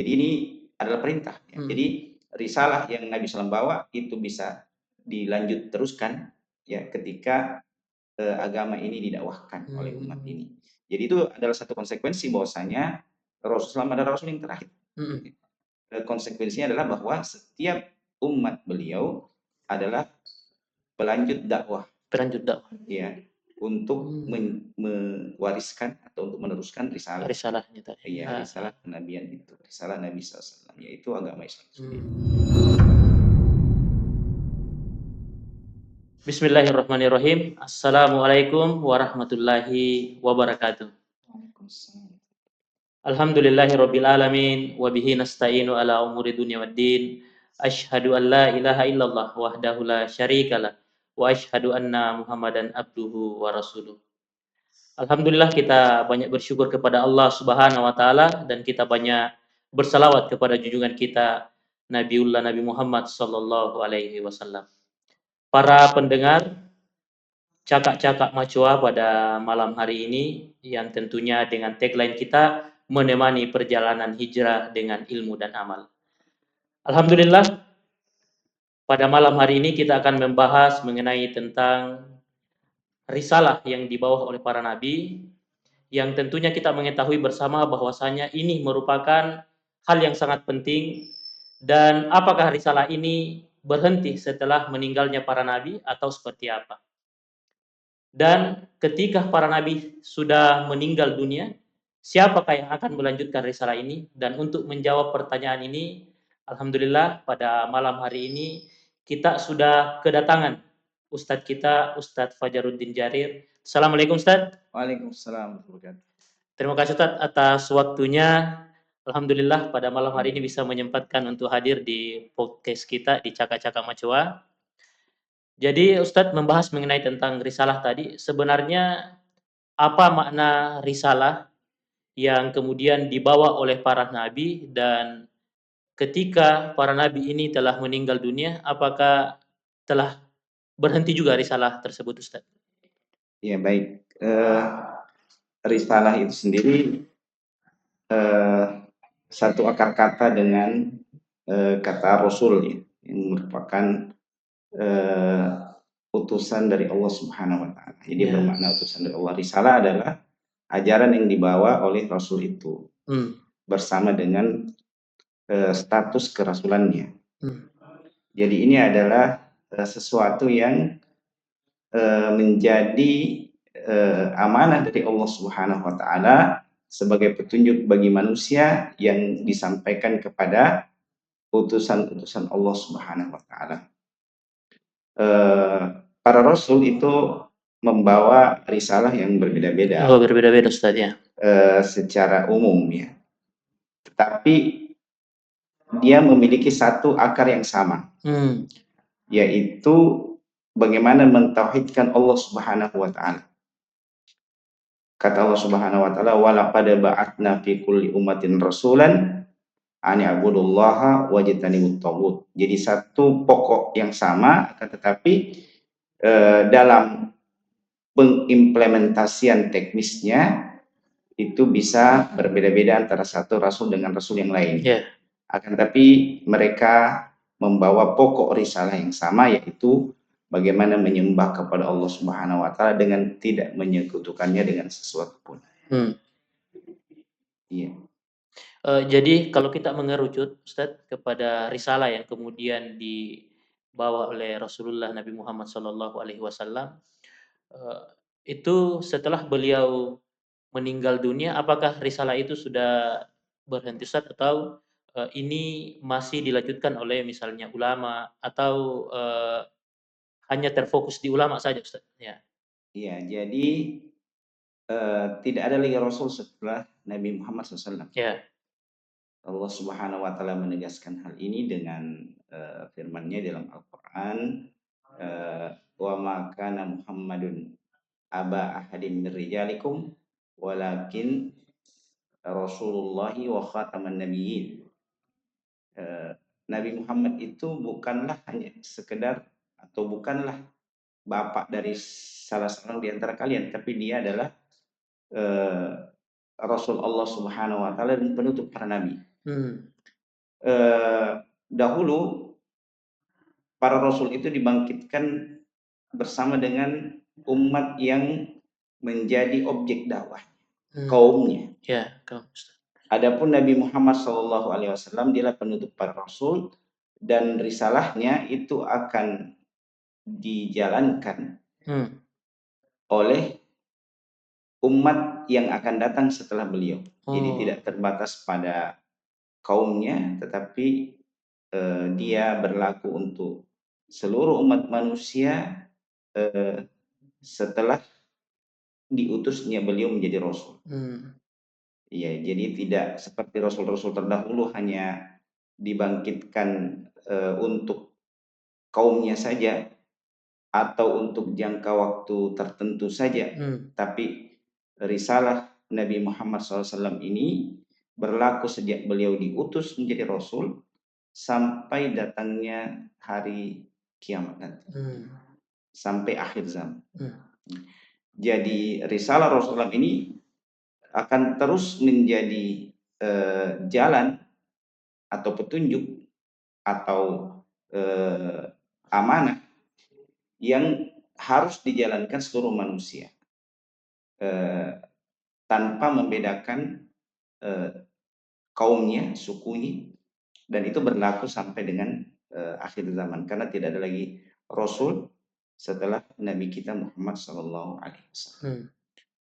Jadi ini adalah perintah ya. Hmm. Jadi risalah yang Nabi SAW bawa itu bisa dilanjut teruskan ya ketika agama ini didakwahkan oleh umat ini. Jadi itu adalah satu konsekuensi bahwasanya Rasulullah adalah Rasul yang terakhir. Konsekuensinya adalah bahwa setiap umat beliau adalah pelanjut dakwah. Pelanjut dakwah. Ya, untuk mewariskan atau untuk meneruskan risalah. Risalahnya tadi. Iya, risalah kenabian itu, risalah Nabi SAW, yaitu agama Islam. Bismillahirrahmanirrahim. Assalamualaikum warahmatullahi wabarakatuh. Alhamdulillahirabbil alamin wa bihi nasta'inu ala umuri dunya waddin. Asyhadu an la ilaha illallah wahdahu la syarikalah wa asyhadu anna Muhammadan abduhu wa rasuluh. Alhamdulillah kita banyak bersyukur kepada Allah Subhanahu wa taala dan kita banyak bersalawat kepada junjungan kita Nabiullah Nabi Muhammad sallallahu alaihi wasallam. Para pendengar Cakak-Cakak Macua pada malam hari ini yang tentunya dengan tagline kita menemani perjalanan hijrah dengan ilmu dan amal. Alhamdulillah pada malam hari ini kita akan membahas mengenai tentang risalah yang dibawa oleh para nabi yang tentunya kita mengetahui bersama bahwasanya ini merupakan hal yang sangat penting dan apakah risalah ini berhenti setelah meninggalnya para nabi atau seperti apa. Dan ketika para nabi sudah meninggal dunia, siapakah yang akan melanjutkan risalah ini? Dan untuk menjawab pertanyaan ini, alhamdulillah pada malam hari ini kita sudah kedatangan Ustadz kita, Ustadz Fajaruddin Jarir. Assalamualaikum Ustadz. Waalaikumsalam. Terima kasih Ustadz atas waktunya. Alhamdulillah pada malam hari ini bisa menyempatkan untuk hadir di podcast kita di Cakak-Cakak Macua. Jadi Ustadz membahas mengenai tentang risalah tadi, sebenarnya apa makna risalah yang kemudian dibawa oleh para nabi dan ketika para nabi ini telah meninggal dunia, apakah telah berhenti juga risalah tersebut Ustadz? Ya baik, risalah itu sendiri satu akar kata dengan kata Rasul ya, yang merupakan utusan dari Allah Subhanahu wa taala. Jadi bermakna utusan dari Allah. Risalah adalah ajaran yang dibawa oleh Rasul itu bersama dengan status kerasulannya. Jadi ini adalah sesuatu yang menjadi amanah dari Allah Subhanahu wa taala sebagai petunjuk bagi manusia yang disampaikan kepada utusan-utusan Allah Subhanahu wa taala. Para rasul itu membawa risalah yang berbeda-beda. Oh, berbeda-beda Ustaz ya. Secara umum ya. Tetapi dia memiliki satu akar yang sama. Yaitu bagaimana mentauhidkan Allah Subhanahu wa taala. Kata Allah Subhanahu wa taala, "Wa laqad ba'atna fi kulli ummatin rasulan an i'budullaha wajtanibut taghut." Jadi satu pokok yang sama, akan tetapi dalam pengimplementasian teknisnya itu bisa berbeda-beda antara satu rasul dengan rasul yang lain. Akan tetapi mereka membawa pokok risalah yang sama, yaitu bagaimana menyembah kepada Allah Subhanahu wa taala dengan tidak menyekutukannya dengan sesuatu pun. Iya. Jadi kalau kita mengerucut Ustadz kepada risalah yang kemudian dibawa oleh Rasulullah Nabi Muhammad SAW, itu setelah beliau meninggal dunia, apakah risalah itu sudah berhenti Ustadz atau ini masih dilanjutkan oleh misalnya ulama atau hanya terfokus di ulama saja Ustadz? Ya. Iya, jadi tidak ada lagi Rasul setelah Nabi Muhammad SAW. Ya. Allah Subhanahu wa taala menegaskan hal ini dengan firman-Nya dalam Al-Qur'an, wa ma kana Muhammadun aba ahadim min rijalikum walakin Rasulullah wa khataman nabiyyin. Nabi Muhammad itu bukanlah hanya sekedar atau bukanlah bapak dari salah seorang di antara kalian, tapi dia adalah Rasul Allah Subhanahu wa taala dan penutup para nabi. Dahulu para rasul itu dibangkitkan bersama dengan umat yang menjadi objek dakwah, kaumnya. Ya, kaum. Adapun Nabi Muhammad SAW dialah penutup para rasul dan risalahnya itu akan dijalankan oleh umat yang akan datang setelah beliau. Jadi tidak terbatas pada kaumnya, tetapi dia berlaku untuk seluruh umat manusia setelah diutusnya beliau menjadi rasul. Ya, jadi tidak seperti rasul-rasul terdahulu hanya dibangkitkan untuk kaumnya saja atau untuk jangka waktu tertentu saja, tapi risalah Nabi Muhammad SAW ini berlaku sejak beliau diutus menjadi rasul sampai datangnya hari kiamat nanti, sampai akhir zaman. Jadi risalah Rasulullah ini akan terus menjadi jalan atau petunjuk atau amanah yang harus dijalankan seluruh manusia tanpa membedakan kaumnya, sukunya, dan itu berlaku sampai dengan akhir zaman, karena tidak ada lagi rasul setelah Nabi kita Muhammad SAW.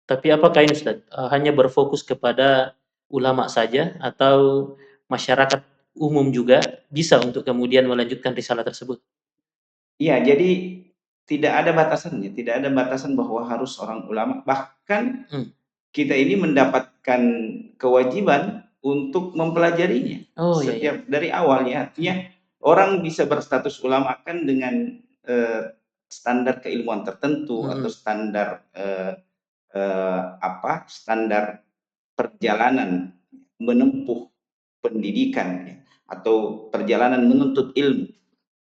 Tapi apakah ini Ustaz hanya berfokus kepada ulama saja atau masyarakat umum juga bisa untuk kemudian melanjutkan risalah tersebut? Iya, jadi tidak ada batasannya, tidak ada batasan bahwa harus orang ulama. Bahkan kita ini mendapatkan kewajiban untuk mempelajarinya setiap dari awalnya. Artinya orang bisa berstatus ulama kan dengan standar keilmuan tertentu atau standar standar perjalanan menempuh pendidikan atau perjalanan menuntut ilmu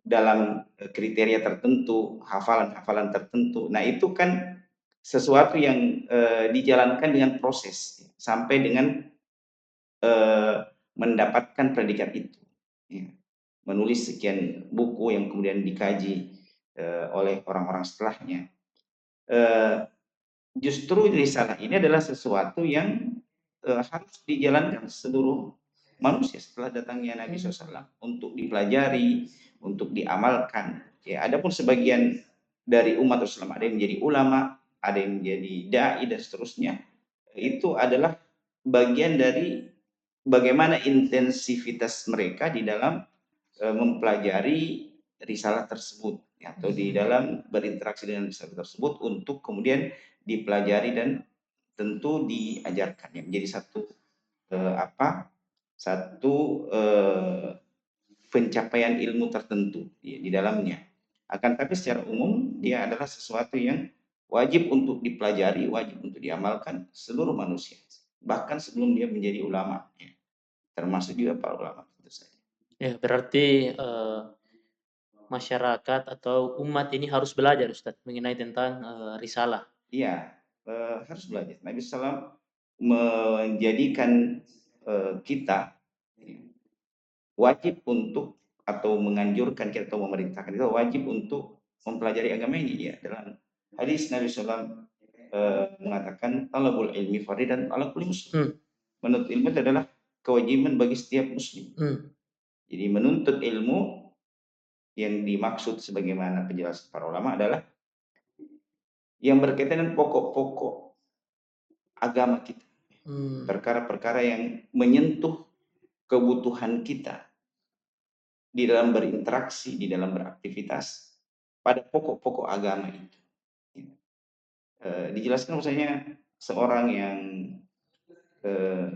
dalam kriteria tertentu, hafalan-hafalan tertentu. Nah, itu kan sesuatu yang dijalankan dengan proses sampai dengan mendapatkan predikat itu. Menulis sekian buku yang kemudian dikaji oleh orang-orang setelahnya. Justru risalah ini adalah sesuatu yang harus dijalankan seluruh manusia setelah datangnya Nabi SAW untuk dipelajari, untuk diamalkan. Ya, adapun sebagian dari umat Islam ada yang menjadi ulama, ada yang menjadi dai dan seterusnya. Itu adalah bagian dari bagaimana intensivitas mereka di dalam mempelajari risalah tersebut atau di dalam berinteraksi dengan risalah tersebut untuk kemudian dipelajari dan tentu diajarkan, yang menjadi satu pencapaian ilmu tertentu di dalamnya. Akan tapi secara umum dia adalah sesuatu yang wajib untuk dipelajari, wajib untuk diamalkan seluruh manusia, bahkan sebelum dia menjadi ulama, termasuk juga para ulama tentu saja. Ya, berarti masyarakat atau umat ini harus belajar Ustaz mengenai tentang risalah. Iya, harus belajar. Nabi SAW menjadikan kita wajib untuk atau menganjurkan kita atau memerintahkan kita wajib untuk mempelajari agama ini. Ya, dalam hadis Nabi SAW mengatakan talabul ilmi faridan ala kulli muslim. Menuntut ilmu itu adalah kewajiban bagi setiap muslim. Jadi menuntut ilmu yang dimaksud sebagaimana penjelasan para ulama adalah yang berkaitan dengan pokok-pokok agama kita. Perkara-perkara yang menyentuh kebutuhan kita di dalam berinteraksi, di dalam beraktivitas pada pokok-pokok agama itu. Dijelaskan misalnya seorang yang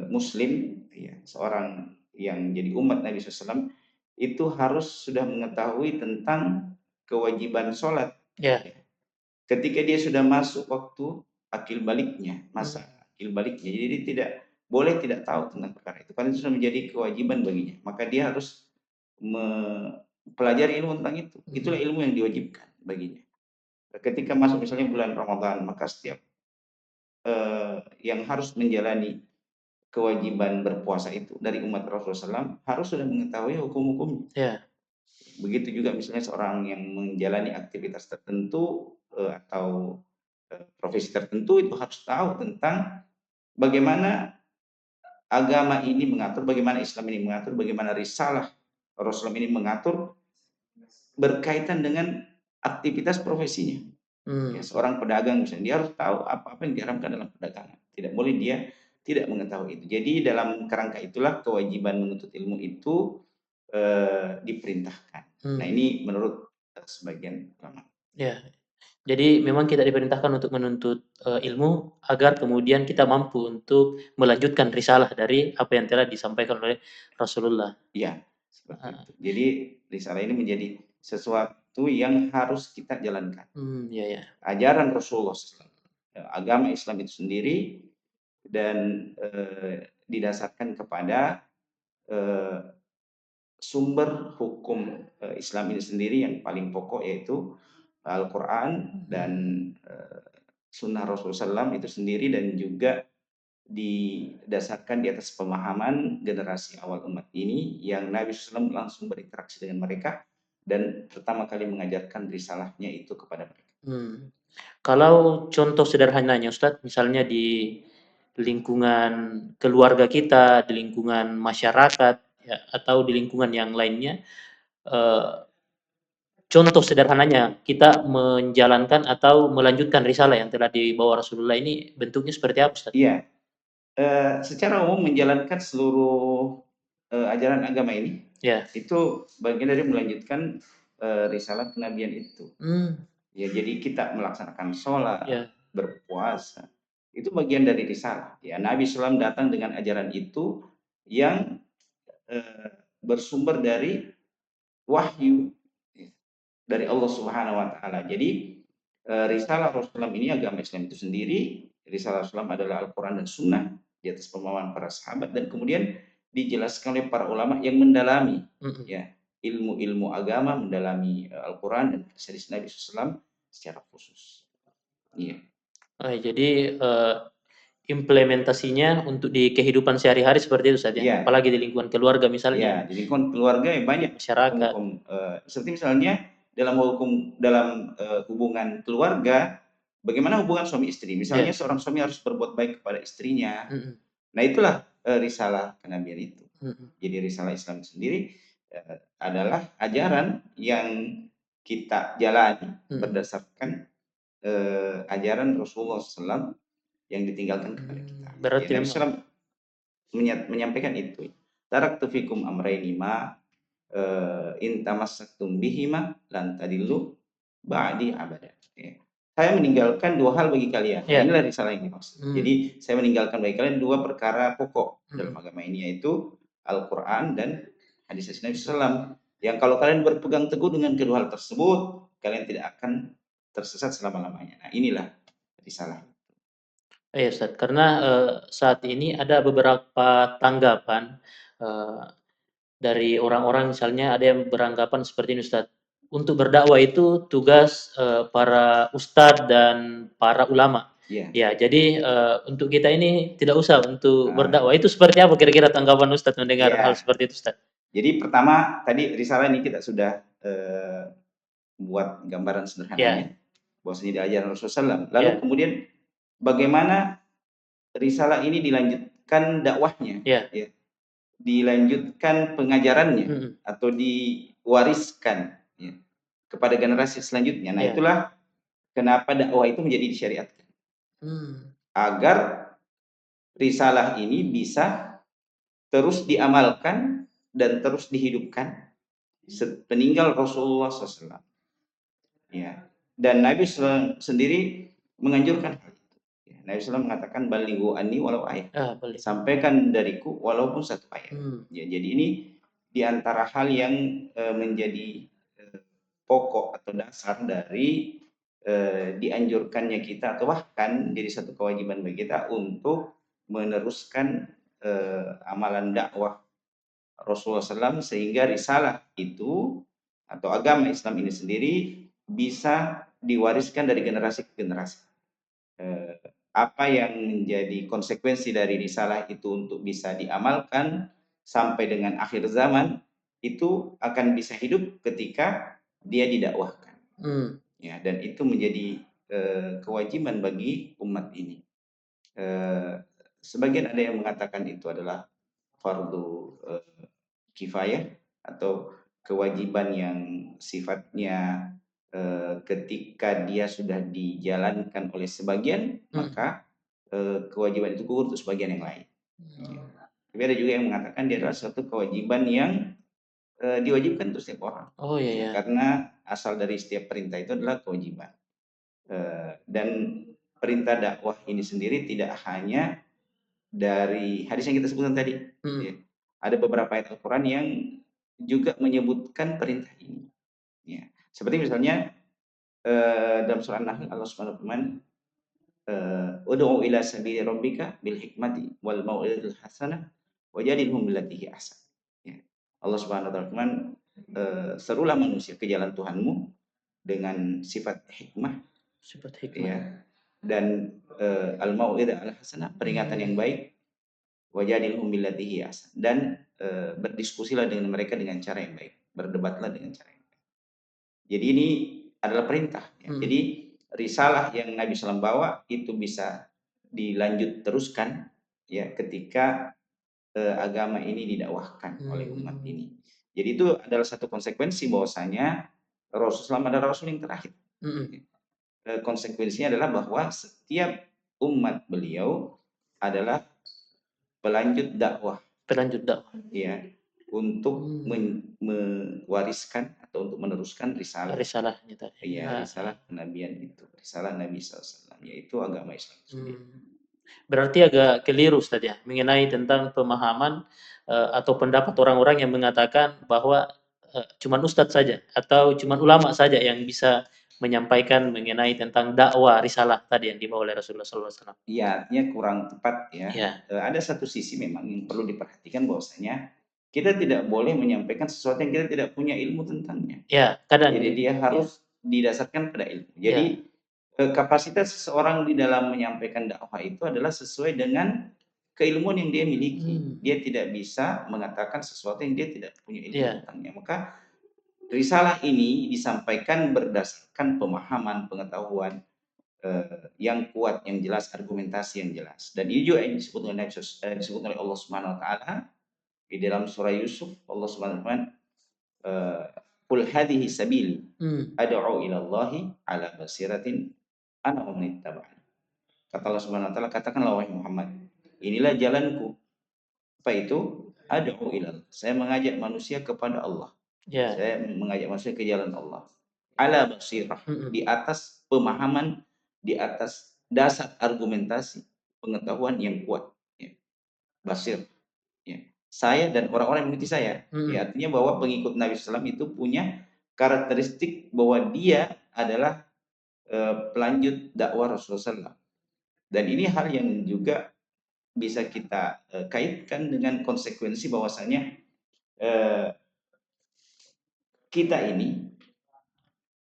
muslim, seorang yang jadi umat Nabi SAW itu harus sudah mengetahui tentang kewajiban sholat. Ketika dia sudah masuk waktu akil baliknya, masa akil baliknya, jadi dia tidak boleh tidak tahu tentang perkara itu, karena itu sudah menjadi kewajiban baginya. Maka dia harus mempelajari ilmu tentang itu. Itulah ilmu yang diwajibkan baginya. Ketika masuk misalnya bulan Ramadan, maka setiap yang harus menjalani kewajiban berpuasa itu dari umat Rasulullah SAW harus sudah mengetahui hukum-hukumnya. Ya. Begitu juga misalnya seorang yang menjalani aktivitas tertentu atau profesi tertentu itu harus tahu tentang bagaimana agama ini mengatur, bagaimana Islam ini mengatur, bagaimana risalah Rasulullah ini mengatur berkaitan dengan aktivitas profesinya. Ya, seorang pedagang misalnya dia harus tahu apa-apa yang diharamkan dalam perdagangan. Tidak boleh dia tidak mengetahui itu. Jadi dalam kerangka itulah kewajiban menuntut ilmu itu diperintahkan. Nah ini menurut sebagian ulama. Ya. Jadi memang kita diperintahkan untuk menuntut ilmu agar kemudian kita mampu untuk melanjutkan risalah dari apa yang telah disampaikan oleh Rasulullah. Iya, seperti itu. Jadi risalah ini menjadi sesuatu yang harus kita jalankan. Ya, ya. Ajaran Rasulullah SAW, agama Islam itu sendiri dan didasarkan kepada sumber hukum Islam ini sendiri yang paling pokok yaitu Al-Quran dan Sunnah Rasulullah SAW itu sendiri, dan juga didasarkan di atas pemahaman generasi awal umat ini yang Nabi SAW langsung berinteraksi dengan mereka dan pertama kali mengajarkan risalahnya itu kepada mereka. Kalau contoh sederhananya Ustadz, misalnya di lingkungan keluarga kita, di lingkungan masyarakat, ya, atau di lingkungan yang lainnya, contoh sederhananya kita menjalankan atau melanjutkan risalah yang telah dibawa Rasulullah ini bentuknya seperti apa Ustadz? Iya, secara umum menjalankan seluruh ajaran agama ini, itu bagian dari melanjutkan risalah kenabian itu. Ya, jadi kita melaksanakan sholat, berpuasa, itu bagian dari risalah. Ya, Nabi SAW datang dengan ajaran itu yang bersumber dari wahyu dari Allah Subhanahu Wa Taala. Jadi risalah Rasulullah ini, agama Islam itu sendiri, risalah Rasulullah adalah Al-Quran dan Sunnah di atas pemahaman para sahabat, dan kemudian dijelaskan oleh para ulama yang mendalami ya ilmu-ilmu agama, mendalami Al-Quran dan hadis Nabi SAW secara khusus. Iya. Jadi implementasinya untuk di kehidupan sehari-hari seperti itu saja, apalagi di lingkungan keluarga misalnya. Iya, di lingkungan keluarga yang banyak masyarakat. hukum, seperti misalnya dalam hubungan keluarga, bagaimana hubungan suami istri. Misalnya seorang suami harus berbuat baik kepada istrinya. Nah itulah risalah kenabian itu. Jadi risalah Islam sendiri adalah ajaran yang kita jalani berdasarkan ajaran Rasulullah SAW yang ditinggalkan kepada kita. Berarti Nabi SAW menyampaikan itu. Taraktu fikum amrayni ma in tamassaktum bihima lan tadillu ba'di abada. Saya meninggalkan dua hal bagi kalian. Inilah risalah yang dimaksud. Jadi saya meninggalkan bagi kalian dua perkara pokok dalam agama ini, yaitu Al-Quran dan hadis Nabi SAW. Yang kalau kalian berpegang teguh dengan kedua hal tersebut, kalian tidak akan tersesat selama-lamanya. Nah inilah risalah. Iya Ustaz, karena saat ini ada beberapa tanggapan dari orang-orang, misalnya ada yang beranggapan seperti ini Ustaz, untuk berdakwah itu tugas para ustadz dan para ulama. Ya, jadi untuk kita ini tidak usah untuk berdakwah. Itu seperti apa kira-kira tanggapan Ustaz mendengar hal seperti itu Ustaz? Jadi pertama tadi risalah ini kita sudah buat gambaran sederhananya, bahwasanya diajarkan Rasulullah SAW. Lalu kemudian bagaimana risalah ini dilanjutkan dakwahnya, dilanjutkan pengajarannya, atau diwariskan kepada generasi selanjutnya. Nah itulah kenapa dakwah itu menjadi disyariatkan, agar risalah ini bisa terus diamalkan dan terus dihidupkan sepeninggal Rasulullah SAW. Ya. Dan Nabi SAW sendiri menganjurkan hal itu. Nabi SAW mengatakan balighu anni walau ayat. Sampaikan dariku walaupun satu ayat. Ya, jadi ini diantara hal yang menjadi pokok atau dasar dari dianjurkannya kita, atau bahkan jadi satu kewajiban bagi kita untuk meneruskan amalan dakwah Rasulullah SAW, sehingga risalah itu atau agama Islam ini sendiri bisa diwariskan dari generasi ke generasi. apa yang menjadi konsekuensi dari risalah itu untuk bisa diamalkan sampai dengan akhir zaman, itu akan bisa hidup ketika dia didakwahkan. Ya, dan itu menjadi kewajiban bagi umat ini. Sebagian ada yang mengatakan itu adalah fardu kifayah atau kewajiban yang sifatnya ketika dia sudah dijalankan oleh sebagian, maka kewajiban itu gugur untuk sebagian yang lain. Tapi ada juga yang mengatakan dia adalah suatu kewajiban yang diwajibkan untuk setiap orang. Karena asal dari setiap perintah itu adalah kewajiban. Dan perintah dakwah ini sendiri tidak hanya dari hadis yang kita sebutkan tadi. Ya. Ada beberapa ayat Al-Quran yang juga menyebutkan perintah ini. Ya. Seperti misalnya dalam surah An-Nahl Allah Subhanahu wa taala ud'u ila sabili rabbika bil hikmati wal mau'izatil hasanah wajadilhum billati hi ahsan. Ya. Allah Subhanahu wa taala serulah manusia ke jalan Tuhanmu dengan sifat hikmah, ya, dan al-mau'izah al-hasanah, peringatan yang baik, wajadilhum billati hi ahsan, dan berdiskusilah dengan mereka dengan cara yang baik, berdebatlah dengan cara yang baik. Jadi ini adalah perintah. Ya. Jadi risalah yang Nabi SAW bawa itu bisa dilanjut teruskan ya ketika agama ini didakwahkan oleh umat ini. Jadi itu adalah satu konsekuensi bahwasanya Rasulullah adalah Rasul yang terakhir. Konsekuensinya adalah bahwa setiap umat beliau adalah pelanjut dakwah. Ya, untuk mewariskan atau untuk meneruskan risalah kenabian itu, risalah Nabi SAW, yaitu agama Islam sendiri. Berarti agak keliru Ustaz ya, mengenai tentang pemahaman atau pendapat orang-orang yang mengatakan bahwa cuman Ustadz saja atau cuman ulama saja yang bisa menyampaikan mengenai tentang dakwah risalah tadi yang dibawa oleh Rasulullah SAW. Iya, artinya kurang tepat ya. Ada satu sisi memang yang perlu diperhatikan bahwasanya kita tidak boleh menyampaikan sesuatu yang kita tidak punya ilmu tentangnya. Jadi dia harus didasarkan pada ilmu. Jadi kapasitas seseorang di dalam menyampaikan dakwah itu adalah sesuai dengan keilmuan yang dia miliki. Dia tidak bisa mengatakan sesuatu yang dia tidak punya ilmu tentangnya. Maka risalah ini disampaikan berdasarkan pemahaman, pengetahuan yang kuat, yang jelas, argumentasi yang jelas. Dan ini juga yang disebut oleh Allah Subhanahu wa taala di dalam surah Yusuf. Allah Subhanahu wa taala qul hadhihi sabili ad'u ila Allahi ala basiratin ana wa man ittaba'ani. Kata Allah Subhanahu wa taala, katakanlah wahai Muhammad, inilah jalanku. Apa itu? Ad'u ila Allah. Saya mengajak manusia kepada Allah. Saya mengajak manusia ke jalan Allah. Ala basirah, di atas pemahaman, di atas dasar argumentasi, pengetahuan yang kuat. Ya. Basir. Ya. Saya dan orang-orang yang mengikuti saya. Ya, artinya bahwa pengikut Nabi SAW itu punya karakteristik bahwa dia adalah pelanjut dakwah Rasulullah SAW. Dan ini hal yang juga bisa kita kaitkan dengan konsekuensi bahwasanya kita ini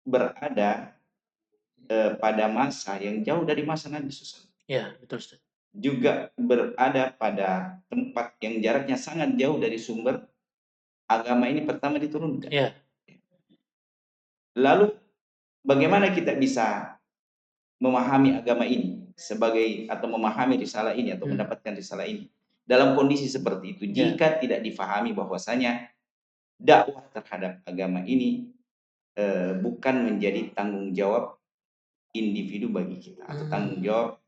berada pada masa yang jauh dari masa Nabi SAW. Ya, betul Ustaz. Juga berada pada tempat yang jaraknya sangat jauh dari sumber agama ini pertama diturunkan. Ya. Lalu bagaimana kita bisa memahami agama ini sebagai atau memahami risalah ini atau mendapatkan risalah ini dalam kondisi seperti itu jika tidak difahami bahwasanya dakwah terhadap agama ini bukan menjadi tanggung jawab individu bagi kita atau tanggung jawab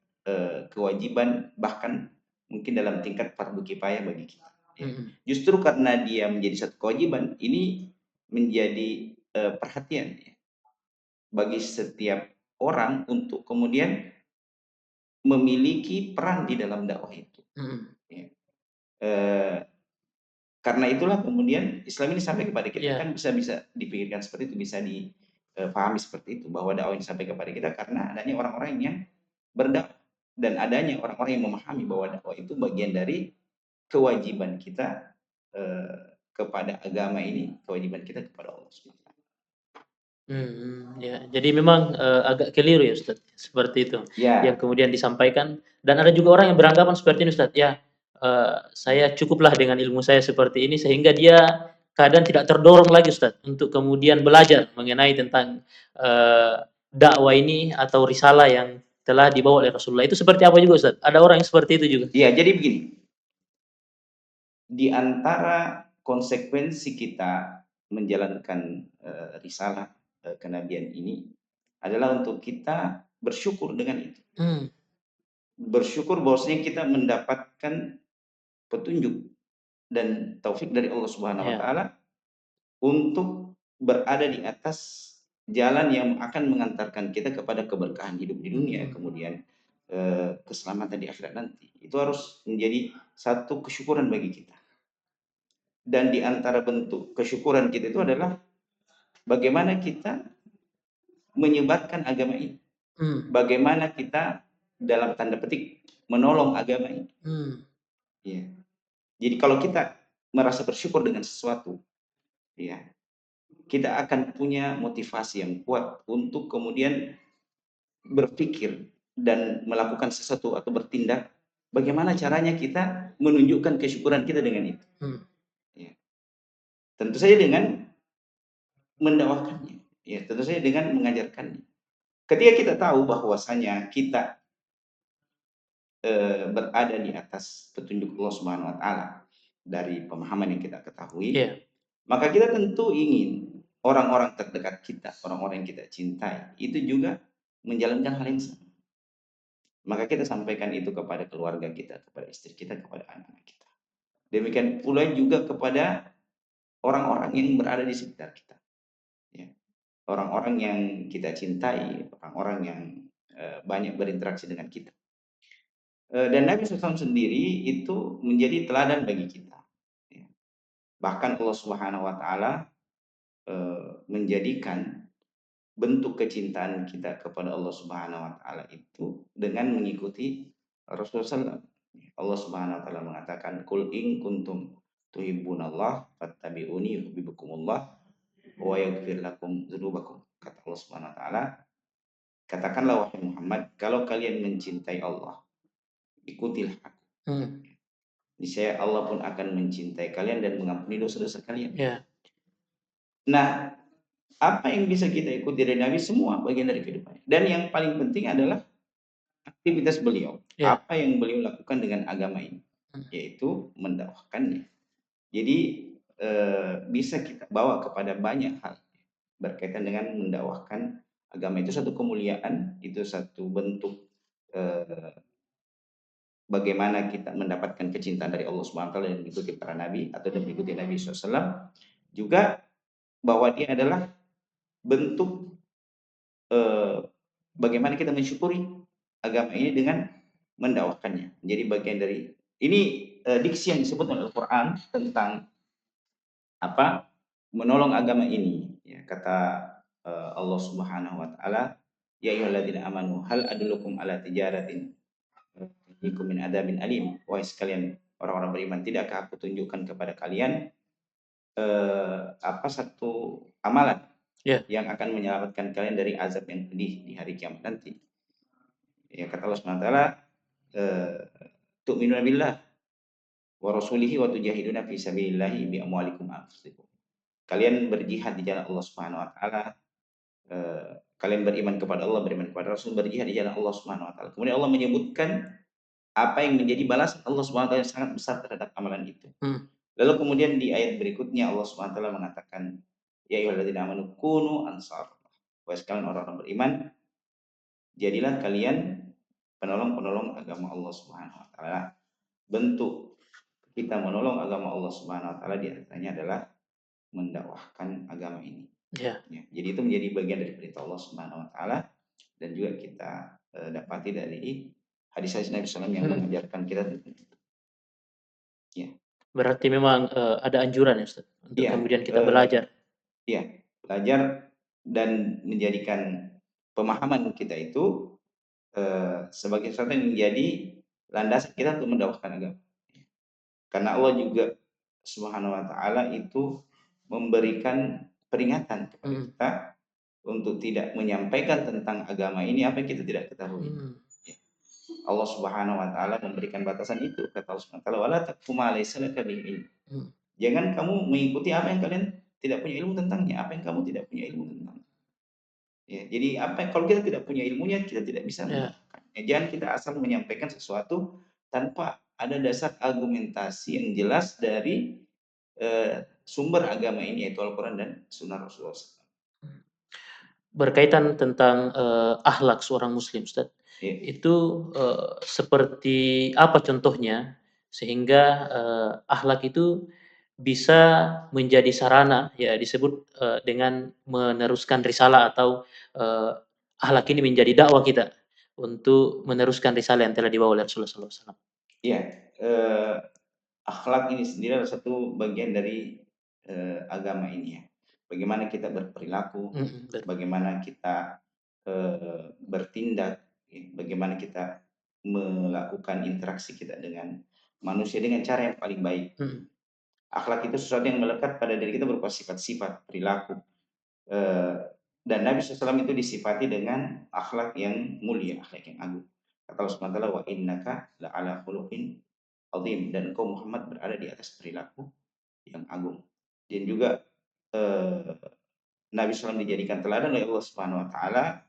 kewajiban bahkan mungkin dalam tingkat fardu kifayah bagi kita. Ya. Justru karena dia menjadi satu kewajiban, ini menjadi perhatian ya, bagi setiap orang untuk kemudian memiliki peran di dalam dakwah itu. Ya. Karena itulah kemudian Islam ini sampai kepada kita kan bisa dipikirkan seperti itu, bisa dipahami seperti itu bahwa dakwah ini sampai kepada kita karena adanya orang-orang yang berdakwah dan adanya orang-orang yang memahami bahwa dakwah itu bagian dari kewajiban kita kepada agama ini, kewajiban kita kepada Allah SWT. Ya. Jadi memang, agak keliru ya Ustaz, seperti itu, yang Ya, kemudian disampaikan dan ada juga orang yang beranggapan seperti ini Ustaz, ya, saya cukuplah dengan ilmu saya seperti ini sehingga dia kadang tidak terdorong lagi Ustaz, untuk kemudian belajar mengenai tentang, dakwah ini atau risalah yang telah dibawa oleh Rasulullah. Itu seperti apa juga Ustaz? Ada orang yang seperti itu juga? iya, jadi begini, di antara konsekuensi kita menjalankan, risalah, kenabian ini adalah untuk kita bersyukur dengan itu. Mmm. Bersyukur bahwasanya kita mendapatkan petunjuk dan taufik dari Allah Subhanahu wa Iya. taala untuk berada di atas jalan yang akan mengantarkan kita kepada keberkahan hidup di dunia, Mhm. kemudian, keselamatan di akhirat nanti. Itu harus menjadi satu kesyukuran bagi kita. Dan di antara bentuk kesyukuran kita itu adalah bagaimana kita menyebarkan agama ini. Mmm. Bagaimana kita dalam tanda petik menolong agama ini. Mmm. Ya. Jadi kalau kita merasa bersyukur dengan sesuatu, ya, kita akan punya motivasi yang kuat untuk kemudian berpikir dan melakukan sesuatu atau bertindak, bagaimana caranya kita menunjukkan kesyukuran kita dengan itu. Mmm. Ya. Tentu saja dengan mendakwahkannya, ya, tentu saja dengan mengajarkannya. Ketika kita tahu bahwasanya kita, berada di atas petunjuk Allah Subhanahu wa taala dari pemahaman yang kita ketahui, Iya. maka kita tentu ingin orang-orang terdekat kita, orang-orang yang kita cintai, itu juga menjalankan hal yang sama. Maka kita sampaikan itu kepada keluarga kita, kepada istri kita, kepada anak-anak kita. Demikian pula juga kepada orang-orang yang berada di sekitar kita, ya. Orang-orang yang kita cintai, orang-orang yang, banyak berinteraksi dengan kita. Dan Nabi SAW sendiri itu menjadi teladan bagi kita, ya. Bahkan Allah Subhanahu wa taala, menjadikan bentuk kecintaan kita kepada Allah Subhanahu wa taala itu dengan mengikuti Rasulullah SAW. Allah Subhanahu wa taala mengatakan, "Qul in kuntum tuhibbunallah fattabi'uni yuhibbukumullah wa yaghfir lakum dzunubakum." Kata Allah Subhanahu wa taala, "Katakanlah wahai Muhammad, kalau kalian mencintai Allah, ikutilah aku. Mmm. Niscaya Allah pun akan mencintai kalian dan mengampuni dosa-dosa kalian." Iya. Nah, apa yang bisa kita ikuti dari Nabi semua bagian dari kehidupannya. Dan yang paling penting adalah aktivitas beliau. Iya. Apa yang beliau lakukan dengan agama ini, Mmm. yaitu mendakwahkannya. Jadi, bisa kita bawa kepada banyak hal berkaitan dengan mendakwahkan agama. Itu satu kemuliaan, itu satu bentuk, eee, bagaimana kita mendapatkan kecintaan dari Allah Subhanahu wa taala dan mengikuti para nabi atau dan mengikuti Nabi SAW. Juga bahwa dia adalah bentuk, eee, bagaimana kita mensyukuri agama ini dengan mendakwahkannya. Menjadi bagian dari ini, diksi yang disebut oleh Al-Qur'an tentang apa, menolong agama ini, ya, kata, Allah Subhanahu wa taala, "Ya ayyuhalladzina amanu hal adullukum ala tijaratin tunjikum min adzabin alim." Wahai sekalian orang-orang beriman, tidakkah aku tunjukkan kepada kalian, satu amalan Iya. yang akan menyelamatkan kalian dari azab yang pedih di hari kiamat nanti. Ya, kata Allah Subhanahu wa taala, eee, "Tu'minuna billah wa rasulihi wa tujahiduna fi sabilillahi bi amwalikum wa anfusikum." Kalian berjihad di jalan Allah Subhanahu wa taala, kalian beriman kepada Allah, beriman kepada Rasul, berjihad di jalan Allah Subhanahu wa taala. Kemudian Allah menyebutkan apa yang menjadi balasan Allah Subhanahu wa taala yang sangat besar terhadap amalan itu. Mmm. Lalu kemudian di ayat berikutnya Allah Subhanahu wa taala mengatakan, "Ya ayyuhalladzina amanu kunu ansar." Wahai sekalian orang-orang beriman, jadilah kalian penolong-penolong agama Allah Subhanahu wa taala. Bentuk kita menolong agama Allah Subhanahu wa taala di antaranya adalah mendakwahkan agama ini. Iya. Ya, jadi itu menjadi bagian dari perintah Allah Subhanahu wa taala dan juga kita, dapati dari hadis-hadis Nabi SAW yang Mhm. mengajarkan kita tentang itu. Ya. Berarti memang, ada anjuran ya Ustaz, untuk Iya, kemudian kita belajar. iya, belajar dan menjadikan pemahaman kita itu, sebagai sesuatu yang menjadi landasan kita untuk mendakwahkan agama. Karena Allah juga Subhanahu wa taala itu memberikan peringatan kepada Mhm. kita untuk tidak menyampaikan tentang agama ini apa yang kita tidak ketahui. Ya. Allah Subhanahu wa taala memberikan batasan itu, kata Allah Subhanahu wa taala, "Wala taqfu ma laysa laka bihi ilm." Jangan kamu mengikuti apa yang kalian tidak punya ilmu tentangnya, apa yang kamu tidak punya ilmu tentang. Ya, jadi apa kalau kita tidak punya ilmunya, kita tidak bisa melakukan. Ya, jangan kita asal menyampaikan sesuatu tanpa ada dasar argumentasi yang jelas dari sumber agama ini, yaitu Al-Quran dan Sunnah Rasulullah SAW. Berkaitan tentang akhlak seorang Muslim, Ustaz, itu seperti apa contohnya sehingga akhlak itu bisa menjadi sarana, ya disebut dengan meneruskan risalah atau akhlak ini menjadi dakwah kita untuk meneruskan risalah yang telah dibawa oleh Rasulullah SAW. Iya, akhlak ini sendiri adalah satu bagian dari agama ini ya. Bagaimana kita berperilaku, bagaimana kita bertindak, bagaimana kita melakukan interaksi kita dengan manusia dengan cara yang paling baik. Akhlak itu sesuatu yang melekat pada diri kita berupa sifat-sifat, perilaku. Dan Nabi SAW itu disifati dengan akhlak yang mulia, akhlak yang agung. Kata Allah SWT, wa innaka la'ala khuluqin azim, dan engkau Muhammad berada di atas perilaku yang agung. Dan juga Nabi SAW dijadikan teladan oleh Allah Subhanahu wa taala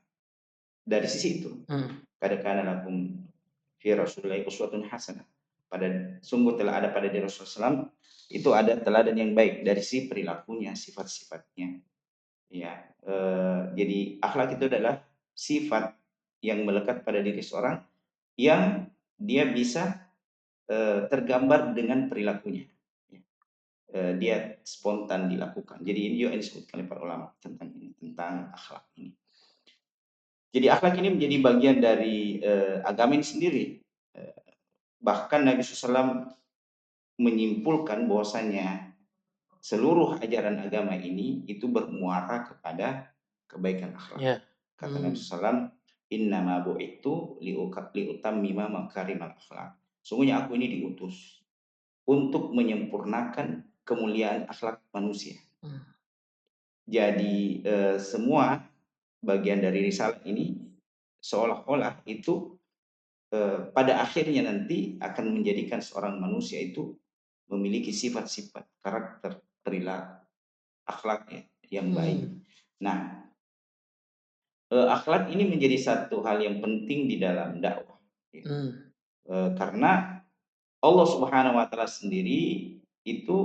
dari sisi itu. Qad kana lakum fi Rasulillahi uswatun hasanah. Sungguh telah ada pada diri Rasulullah SAW itu ada teladan yang baik dari si perilakunya, sifat-sifatnya. Ya, jadi akhlak itu adalah sifat yang melekat pada diri seorang yang dia bisa tergambar dengan perilakunya. Dia spontan dilakukan. Jadi ini juga disebutkan oleh para ulama tentang ini, tentang akhlak ini. Jadi akhlak ini menjadi bagian dari agama ini sendiri. Bahkan Nabi SAW menyimpulkan bahwasanya seluruh ajaran agama ini itu bermuara kepada kebaikan akhlak. Kata Nabi SAW, innama bu'ithu liutammima makarimal akhlak. Sungguhnya aku ini diutus untuk menyempurnakan kemuliaan akhlak manusia. Jadi semua bagian dari risalah ini seolah-olah itu pada akhirnya nanti akan menjadikan seorang manusia itu memiliki sifat-sifat, karakter, perilaku, akhlaknya yang baik. Nah, akhlak ini menjadi satu hal yang penting di dalam dakwah. Karena Allah Subhanahu wa taala sendiri itu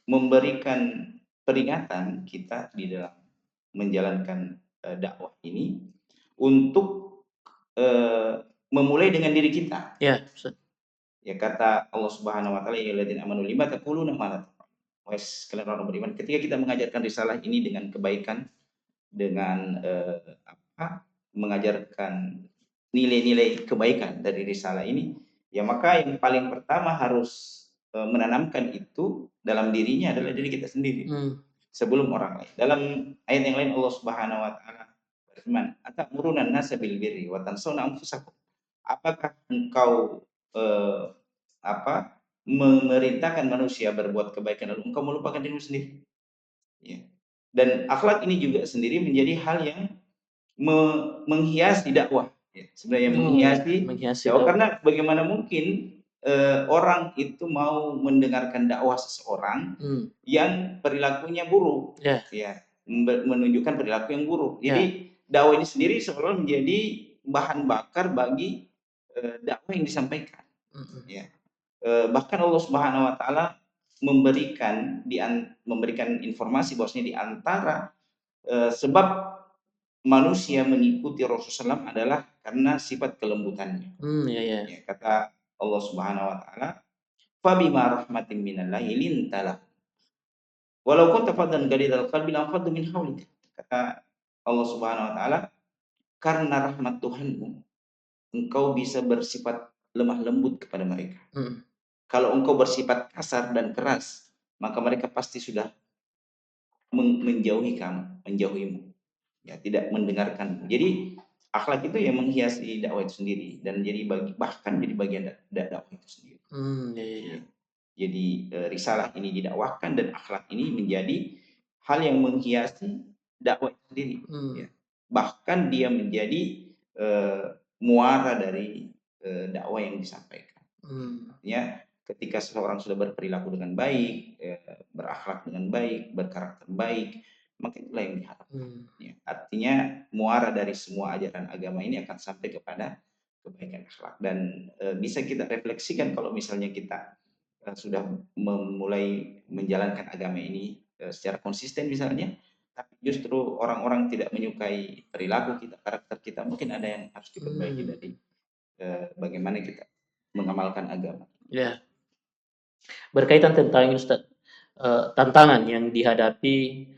memberikan peringatan kita di dalam menjalankan dakwah ini untuk memulai dengan diri kita. Ya kata Allah Subhanahu wa taala, ya alladzina amanu lima taquluna ma la taf'alun. Sekalian orang beriman, ketika kita mengajarkan risalah ini dengan kebaikan, dengan mengajarkan nilai-nilai kebaikan dari risalah ini, ya maka yang paling pertama harus menanamkan itu dalam dirinya adalah diri kita sendiri sebelum orang lain. Dalam ayat yang lain Allah Subhanahu wa taala berfirman, "Atamuruna an-nasa bil birri wa tansawna anfusakum." Apakah engkau memerintahkan manusia berbuat kebaikan lalu engkau melupakan dirimu sendiri? Ya. Dan akhlak ini juga sendiri menjadi hal yang menghiasi dakwah. Ya, sebenarnya menghiasi dakwah, karena bagaimana mungkin orang itu mau mendengarkan dakwah seseorang yang perilakunya buruk, ya, menunjukkan perilaku yang buruk. Jadi dakwah ini sendiri seolah menjadi bahan bakar bagi dakwah yang disampaikan. Ya. Bahkan Allah Subhanahu wa taala memberikan informasi bahwasanya di antara sebab manusia mengikuti Rasulullah SAW adalah karena sifat kelembutannya. Ya, kata Allah Subhanahu wa taala, "Fabima rahmatin minallahi lintalah. Walau kunta faddan ghalidhal qalbi lanfaddu min hawlik." Kata Allah Subhanahu wa taala, karena rahmat Tuhanmu, engkau bisa bersifat lemah lembut kepada mereka. Kalau engkau bersifat kasar dan keras, maka mereka pasti sudah menjauhimu, ya, tidak mendengarkanmu. Jadi akhlak itu yang menghiasi dakwah itu sendiri dan bahkan jadi bagian dakwah itu sendiri. Ya. Jadi risalah ini didakwahkan dan akhlak ini menjadi hal yang menghiasi dakwah itu sendiri. Ya. Bahkan dia menjadi muara dari dakwah yang disampaikan. Artinya ketika seseorang sudah berperilaku dengan baik, berakhlak dengan baik, berkarakter baik, maka itulah yang diharapkan. Ya. Artinya muara dari semua ajaran agama ini akan sampai kepada kebaikan akhlak, dan bisa kita refleksikan kalau misalnya kita sudah memulai menjalankan agama ini secara konsisten misalnya, tapi justru orang-orang tidak menyukai perilaku kita, karakter kita, mungkin ada yang harus diperbaiki dari bagaimana kita mengamalkan agama. Ya. Berkaitan tentang Ustaz, tantangan yang dihadapi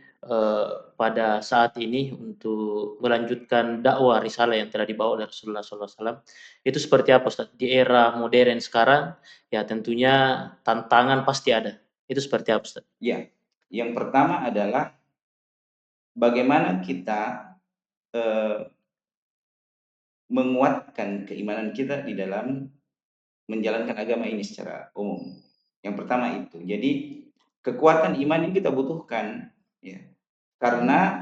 pada saat ini untuk melanjutkan dakwah risalah yang telah dibawa oleh Rasulullah SAW, itu seperti apa Ustaz? Di era modern sekarang, ya tentunya tantangan pasti ada. Itu seperti apa Ustaz? Ya, yang pertama adalah bagaimana kita menguatkan keimanan kita di dalam menjalankan agama ini secara umum. Yang pertama itu. Jadi kekuatan iman ini kita butuhkan, ya. Karena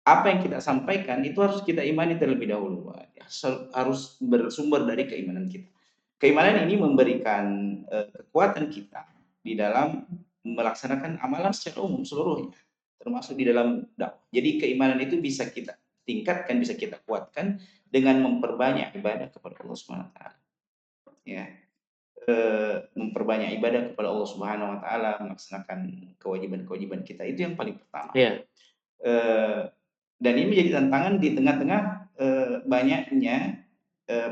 apa yang kita sampaikan itu harus kita imani terlebih dahulu, ya. Harus bersumber dari keimanan kita. Keimanan ini memberikan kekuatan kita di dalam melaksanakan amalan secara umum seluruhnya, termasuk di dalam dakwah. Jadi keimanan itu bisa kita tingkatkan, bisa kita kuatkan dengan memperbanyak ibadah kepada Allah Subhanahu wa taala. Ya. Memperbanyak ibadah kepada Allah Subhanahu wa taala, melaksanakan kewajiban-kewajiban kita, itu yang paling pertama. Yeah. Dan ini menjadi tantangan di tengah-tengah banyaknya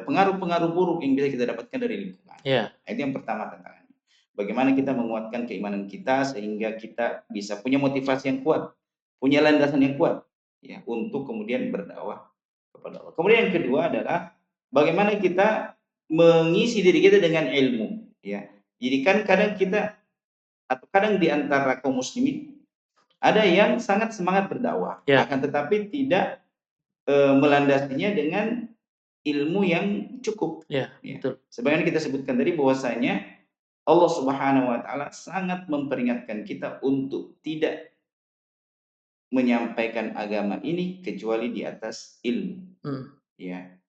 pengaruh-pengaruh buruk yang bisa kita dapatkan dari lingkungan. Yeah. Itu yang pertama tantangan. Bagaimana kita menguatkan keimanan kita sehingga kita bisa punya motivasi yang kuat, punya landasan yang kuat, ya, untuk kemudian berdakwah kepada Allah. Kemudian yang kedua adalah bagaimana kita mengisi diri kita dengan ilmu, ya. Jadi kan kadang kita atau kadang di antara kaum muslimin ada yang sangat semangat berdakwah, yeah, akan tetapi tidak melandasinya dengan ilmu yang cukup. Yeah, ya. betul. Sebagaimana kita sebutkan tadi bahwasanya Allah Subhanahu wa taala sangat memperingatkan kita untuk tidak menyampaikan agama ini kecuali di atas ilmu. Ya.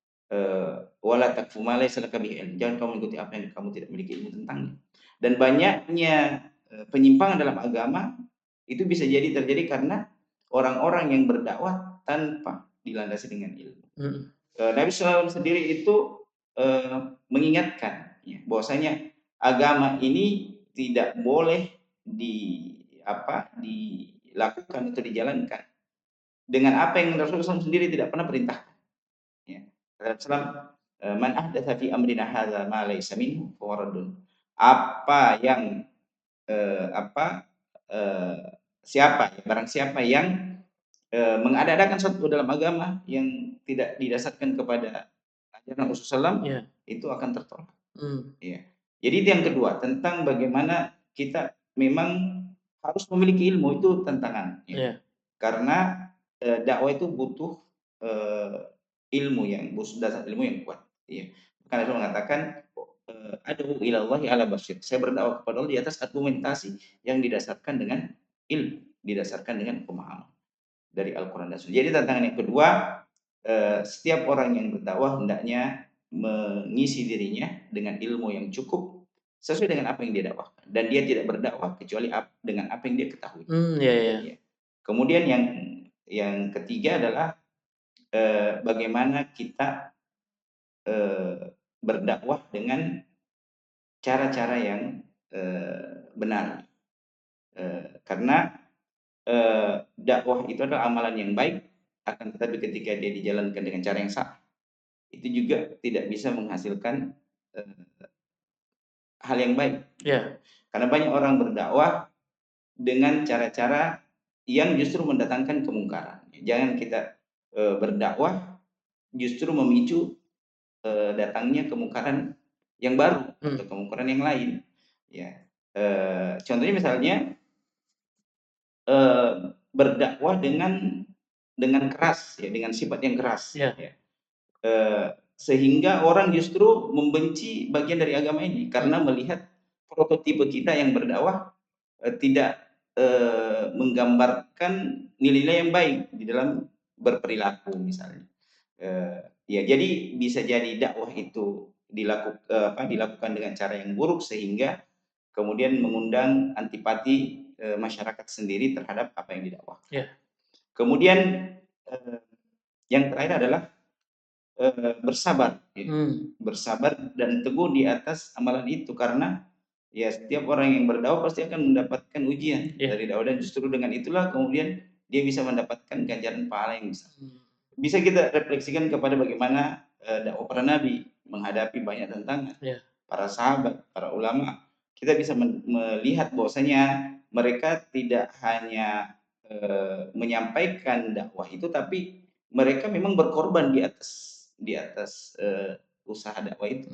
Wala takfu ma laysa laka bihi ilm. Jangan kamu mengikuti apa yang kamu tidak memiliki ilmu tentangnya. Dan banyaknya penyimpangan dalam agama itu bisa jadi terjadi karena orang-orang yang berdakwah tanpa dilandasi dengan ilmu. Nabi SAW sendiri itu mengingatkan, ya, bahwasanya agama ini tidak boleh dilakukan atau dijalankan dengan apa yang Rasulullah SAW sendiri tidak pernah perintahkan. Ya. Rasulullah man ahdatsa fi amrina hadza ma laysa minhu fa raddun. Apa yang barang siapa yang mengada-adakan sesuatu dalam agama yang tidak didasarkan kepada ajaran Rasulullah SAW, yeah, itu akan tertolak. Ya. Jadi itu yang kedua, tentang bagaimana kita memang harus memiliki ilmu, itu tantangan. Ya. Yeah. Karena dakwah itu butuh ilmu yang dasar ilmu yang kuat. Ya. Karena saya mengatakan adu ilallahi ala basyir. Saya berdakwah kepada Allah di atas argumentasi yang didasarkan dengan ilmu, didasarkan dengan pemahaman dari Al-Quran dan Sunnah. Jadi tantangan yang kedua, setiap orang yang berdakwah hendaknya mengisi dirinya dengan ilmu yang cukup sesuai dengan apa yang dia dakwahkan, dan dia tidak berdakwah kecuali dengan apa yang dia ketahui. Ya. Kemudian yang ketiga adalah bagaimana kita berdakwah dengan cara-cara yang benar, karena dakwah itu adalah amalan yang baik, akan tetapi ketika dia dijalankan dengan cara yang salah, itu juga tidak bisa menghasilkan hal yang baik. Yeah. Karena banyak orang berdakwah dengan cara-cara yang justru mendatangkan kemungkaran. Jangan kita berdakwah justru memicu datangnya kemungkaran yang baru atau kemungkaran yang lain. Ya, contohnya misalnya berdakwah dengan keras, ya, dengan sifat yang keras. Yeah. Ya. Sehingga orang justru membenci bagian dari agama ini karena melihat prototipe kita yang berdakwah tidak menggambarkan nilai-nilai yang baik di dalam berperilaku misalnya. Ya jadi bisa jadi dakwah itu dilakukan dengan cara yang buruk sehingga kemudian mengundang antipati masyarakat sendiri terhadap apa yang didakwahkan. Yeah. Kemudian yang terakhir adalah bersabar, gitu. Bersabar dan teguh di atas amalan itu karena ya setiap orang yang berdakwah pasti akan mendapatkan ujian dari dakwah dan justru dengan itulah kemudian dia bisa mendapatkan ganjaran pahala yang besar. Bisa kita refleksikan kepada bagaimana dakwah para nabi menghadapi banyak tantangan. Para sahabat, para ulama, kita bisa melihat bahwasanya mereka tidak hanya menyampaikan dakwah itu, tapi mereka memang berkorban di atas usaha dakwah itu.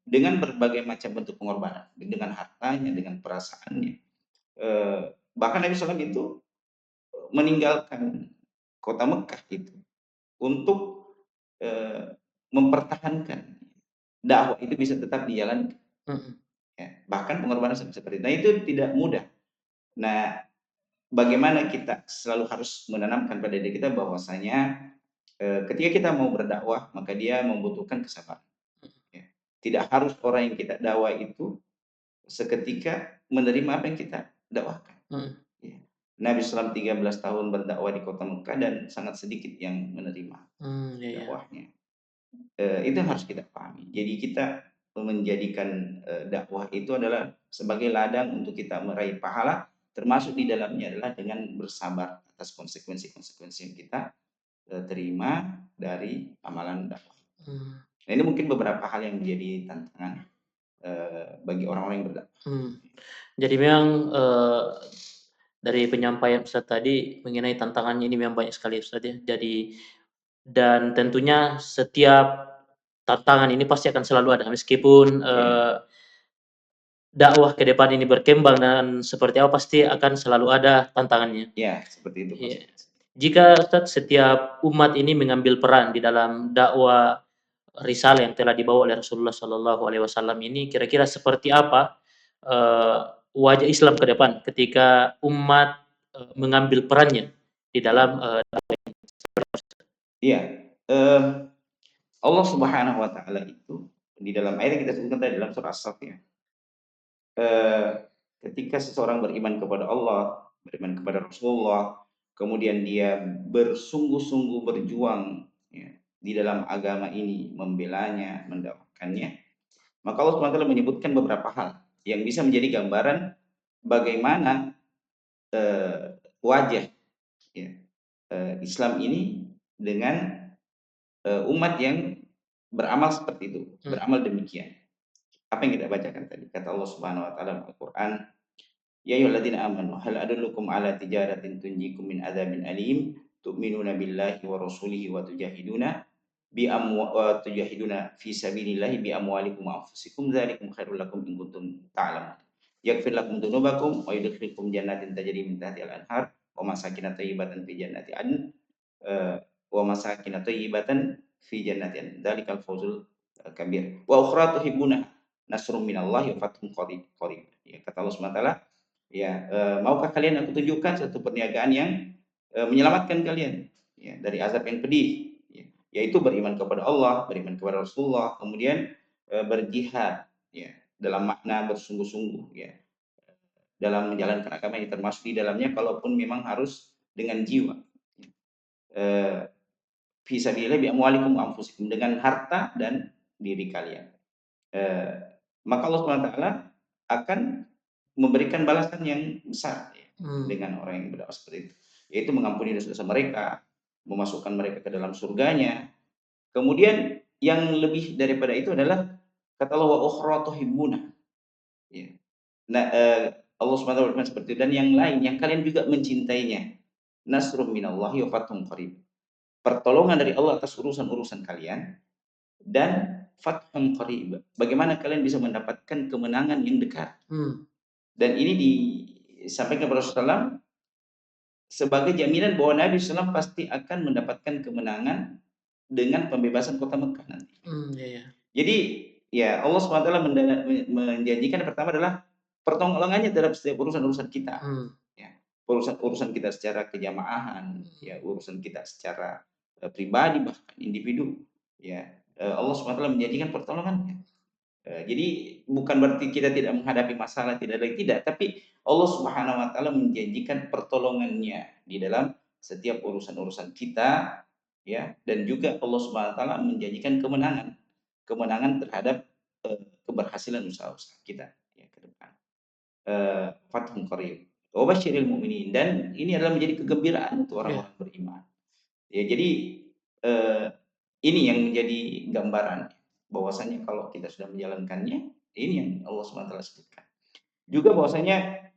Dengan berbagai macam bentuk pengorbanan, dengan hartanya, dengan perasaannya. Bahkan Nabi SAW itu meninggalkan kota Mekah itu untuk mempertahankan dakwah itu bisa tetap dijalankan. Ya, bahkan pengorbanan seperti itu. Nah itu tidak mudah. Nah, bagaimana kita selalu harus menanamkan pada diri kita bahwasanya ketika kita mau berdakwah maka dia membutuhkan kesabaran. Ya. Tidak harus orang yang kita dakwah itu seketika menerima apa yang kita dakwahkan. Ya. Nabi SAW 13 tahun berdakwah di kota Mekah dan sangat sedikit yang menerima dakwahnya. Itu yang harus kita pahami. Jadi kita menjadikan dakwah itu adalah sebagai ladang untuk kita meraih pahala, termasuk di dalamnya adalah dengan bersabar atas konsekuensi-konsekuensi yang kita terima dari amalan dakwah. Nah, ini mungkin beberapa hal yang menjadi tantangan bagi orang-orang yang berdakwah. Jadi memang dari penyampaian Ustaz tadi mengenai tantangannya ini memang banyak sekali Ustaz ya. Jadi dan tentunya setiap tantangan ini pasti akan selalu ada meskipun dakwah ke depan ini berkembang dan seperti apa pasti akan selalu ada tantangannya. Ya, seperti itu. Jika Ustaz setiap umat ini mengambil peran di dalam dakwah risalah yang telah dibawa oleh Rasulullah Shallallahu Alaihi Wasallam ini, kira-kira seperti apa wajah Islam ke depan ketika umat mengambil perannya di dalam Iya, Allah Subhanahu Wa Taala itu di dalam ayat yang kita sebutkan tadi dalam surah As-Saff ya, ketika seseorang beriman kepada Allah, beriman kepada Rasulullah, kemudian dia bersungguh-sungguh berjuang ya, di dalam agama ini, membelanya, mendakwakannya, maka Allah SWT menyebutkan beberapa hal yang bisa menjadi gambaran bagaimana wajah ya, Islam ini dengan umat yang beramal seperti itu, beramal demikian. Apa yang kita bacakan tadi, kata Allah Subhanahu Wa Taala dalam Al-Quran, ya ayyuhalladzina amanu hal adullukum ala tijaratin tunjikum min adzabin alim tu'minuna billahi wa rasulihi wa tujahiduna fi sabilillahi bi amwalikum wa anfusikum dzalikum khairul lakum in kuntum ta'lamun yaghfir lakum dzunubakum wa yudkhilukum jannatin tajri min tahtiha al-anhar wa masakin thayyibatan fi jannati adn wa masakin thayyibatan fi jannatin dzalikal fawzul kabir wa ukhra tuhibbuna nasrum minallahi wa fathun qarib. Ya, kata Allah SWT, ya, maukah kalian aku tunjukkan satu perniagaan yang menyelamatkan kalian ya, dari azab yang pedih, ya, yaitu beriman kepada Allah, beriman kepada Rasulullah, kemudian berjihad ya, dalam makna bersungguh-sungguh ya, dalam menjalankan agama ini, termasuk di dalamnya kalaupun memang harus dengan jiwa. Fi sabilillah bi amwalikum wa anfusikum, dengan harta dan diri kalian. Maka Allah SWT akan memberikan balasan yang besar ya, dengan orang yang berdakwah seperti itu, yaitu mengampuni dosa-dosa mereka, memasukkan mereka ke dalam surganya. Kemudian yang lebih daripada itu adalah kata Allah wa ukhra tuhibbuna. Ya. Nah, Allah SWT berfirman seperti itu, dan yang lain yang kalian juga mencintainya. Nasrum minallahi wa fathun qarib. Pertolongan dari Allah atas urusan-urusan kalian dan fathun qarib. Bagaimana kalian bisa mendapatkan kemenangan yang dekat. Dan ini disampaikan kepada Rasulullah sebagai jaminan bahwa Nabi SAW pasti akan mendapatkan kemenangan dengan pembebasan kota Mekah nanti. Jadi ya Allah SWT menjanjikan pertama adalah pertolongannya terhadap setiap urusan-urusan kita. Ya, urusan kita secara kejamaahan, ya, urusan kita secara pribadi bahkan individu, ya. Allah SWT menjanjikan pertolongannya. Jadi bukan berarti kita tidak menghadapi masalah, tidak, tapi Allah Subhanahu wa taala menjanjikan pertolongannya di dalam setiap urusan-urusan kita, ya, dan juga Allah Subhanahu wa taala menjanjikan kemenangan terhadap keberhasilan usaha-usaha kita, ya, ke depan. Fathun qarib wa basyiril mu'minin, dan ini adalah menjadi kegembiraan untuk orang-orang beriman. Ya, jadi ini yang menjadi gambaran bahwasanya kalau kita sudah menjalankannya, ini yang Allah SWT sebutkan. Juga bahwasanya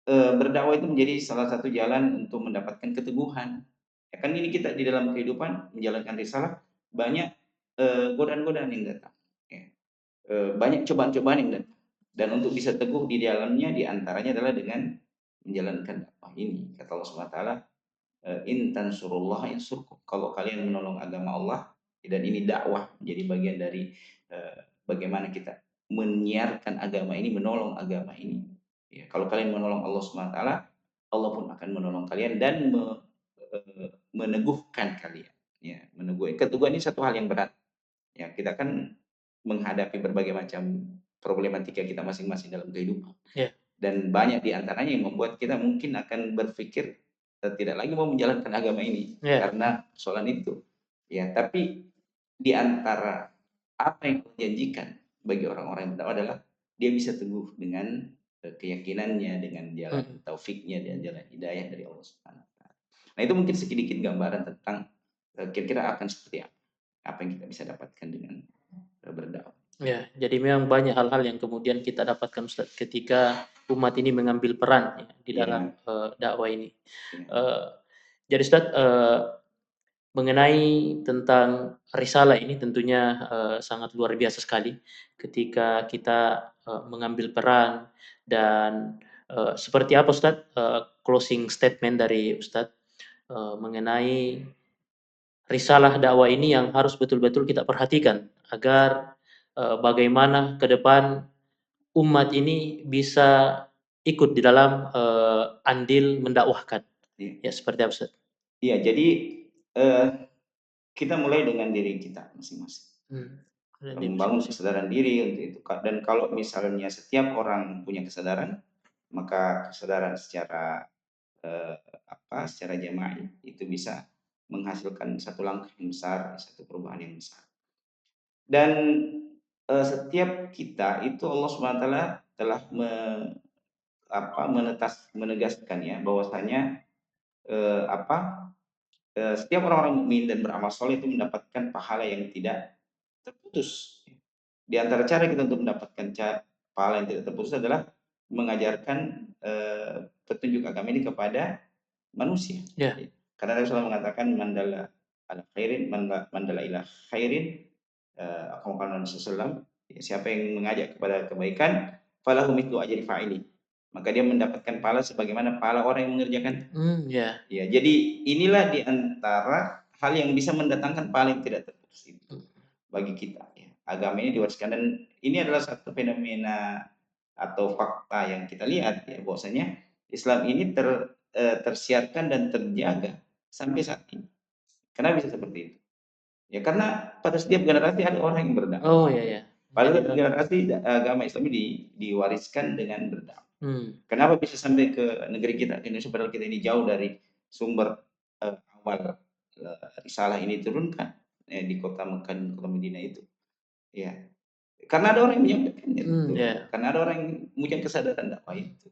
berdakwah itu menjadi salah satu jalan untuk mendapatkan keteguhan. Ya kan, ini kita di dalam kehidupan menjalankan risalah banyak godaan-godaan yang datang. Ya. Banyak cobaan-cobaan yang datang. Dan untuk bisa teguh di dalamnya diantaranya adalah dengan menjalankan dakwah ini. Kata Allah SWT, in tansurullah yansurkum. Kalau kalian menolong agama Allah, dan ini dakwah menjadi bagian dari bagaimana kita menyiarkan agama ini, menolong agama ini. Ya, kalau kalian menolong Allah SWT, Allah pun akan menolong kalian dan meneguhkan kalian. Ya, keteguhan ini satu hal yang berat. Ya, kita kan menghadapi berbagai macam problematika kita masing-masing dalam kehidupan. Yeah. Dan banyak di antaranya yang membuat kita mungkin akan berpikir tidak lagi mau menjalankan agama ini karena soal itu. Ya, tapi di antara apa yang dijanjikan bagi orang-orang yang berdakwah adalah dia bisa teguh dengan keyakinannya, dengan jalan taufiknya dan jalan hidayah dari Allah Subhanahu wa taala. Nah, itu mungkin sedikit gambaran tentang kira-kira akan seperti apa yang kita bisa dapatkan dengan berdakwah. Ya, jadi memang banyak hal-hal yang kemudian kita dapatkan, Ustaz, ketika umat ini mengambil peran, ya, di dalam dakwah ini. Jadi Ustaz, mengenai tentang risalah ini tentunya sangat luar biasa sekali ketika kita mengambil peran, dan seperti apa, Ustaz, closing statement dari Ustaz mengenai risalah dakwah ini yang harus betul-betul kita perhatikan agar bagaimana ke depan umat ini bisa ikut di dalam andil mendakwahkan. Ya, seperti apa, Ustaz? Iya, jadi kita mulai dengan diri kita masing-masing. Membangun kesadaran diri untuk itu. Dan kalau misalnya setiap orang punya kesadaran, maka kesadaran secara secara jamaah itu bisa menghasilkan satu langkah yang besar, satu perubahan yang besar. Dan setiap kita itu Allah SWT telah menegaskan, ya, bahwasanya setiap orang-orang mukmin dan beramal soleh itu mendapatkan pahala yang tidak terputus. Di antara cara kita untuk mendapatkan pahala yang tidak terputus adalah mengajarkan petunjuk agama ini kepada manusia. Karena Rasulullah mengatakan mandala ala khairin mandala ila khairin, siapa yang mengajak kepada kebaikan falahu mithlu ajri fa'ili, maka dia mendapatkan pahala sebagaimana pahala orang yang mengerjakan. Ya, jadi inilah di antara hal yang bisa mendatangkan pahala yang tidak terputus itu bagi kita. Ya. Agama ini diwariskan, dan ini adalah satu fenomena atau fakta yang kita lihat, ya, bahwasanya Islam ini tersiarkan dan terjaga sampai saat ini. Kenapa bisa seperti itu? Ya, karena pada setiap generasi ada orang yang berdakwah. Oh iya. Pada setiap generasi agama Islam ini diwariskan dengan berdakwah. Kenapa bisa sampai ke negeri kita Indonesia, padahal kita ini jauh dari sumber awal risalah ini turunkan di kota Mekah dan kota Madinah itu. Ya, karena ada orang yang menyampaikan itu. Karena ada orang yang punya kesadaran dakwah itu.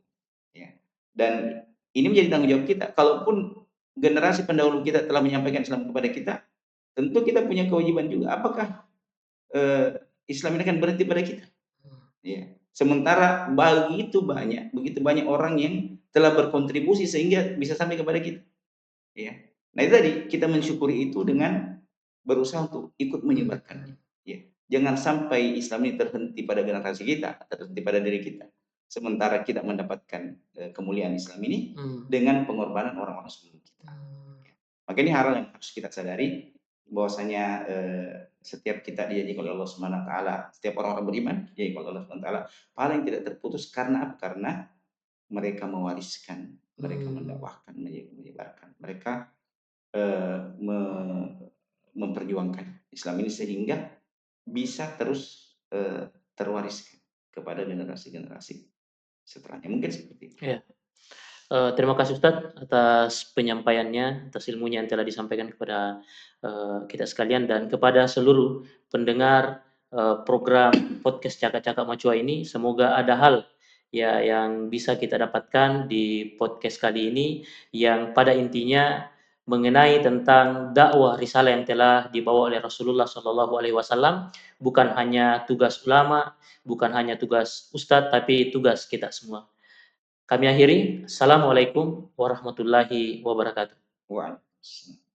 Ya. Dan ini menjadi tanggung jawab kita. Kalaupun generasi pendahulu kita telah menyampaikan Islam kepada kita, tentu kita punya kewajiban juga. Apakah Islam ini akan berhenti pada kita? Ya. Sementara begitu banyak orang yang telah berkontribusi sehingga bisa sampai kepada kita. Ya. Nah, itu tadi kita mensyukuri itu dengan berusaha untuk ikut menyebarkannya. Ya. Jangan sampai Islam ini terhenti pada generasi kita, terhenti pada diri kita. Sementara kita mendapatkan kemuliaan Islam ini dengan pengorbanan orang-orang sebelum kita. Ya. Maka ini hal yang harus kita sadari, bahwasanya setiap kita diajak oleh Allah Subhanahu wa taala, setiap orang-orang beriman diajak oleh Allah Subhanahu wa taala, paling tidak terputus karena apa? Karena mereka mewariskan, mereka mendakwahkan, menyebarkan. Mereka me memperjuangkan Islam ini sehingga bisa terus terwariskan kepada generasi-generasi setelahnya. Mungkin seperti itu. Ya. Terima kasih Ustadz atas penyampaiannya, atas ilmunya yang telah disampaikan kepada kita sekalian dan kepada seluruh pendengar program podcast Cakak-Cakak Macua ini. Semoga ada hal ya yang bisa kita dapatkan di podcast kali ini yang pada intinya mengenai tentang dakwah risalah yang telah dibawa oleh Rasulullah Shallallahu Alaihi Wasallam, bukan hanya tugas ulama, bukan hanya tugas ustadz, tapi tugas kita semua. Kami akhiri. Assalamualaikum warahmatullahi wabarakatuh. Waalaikumsalam.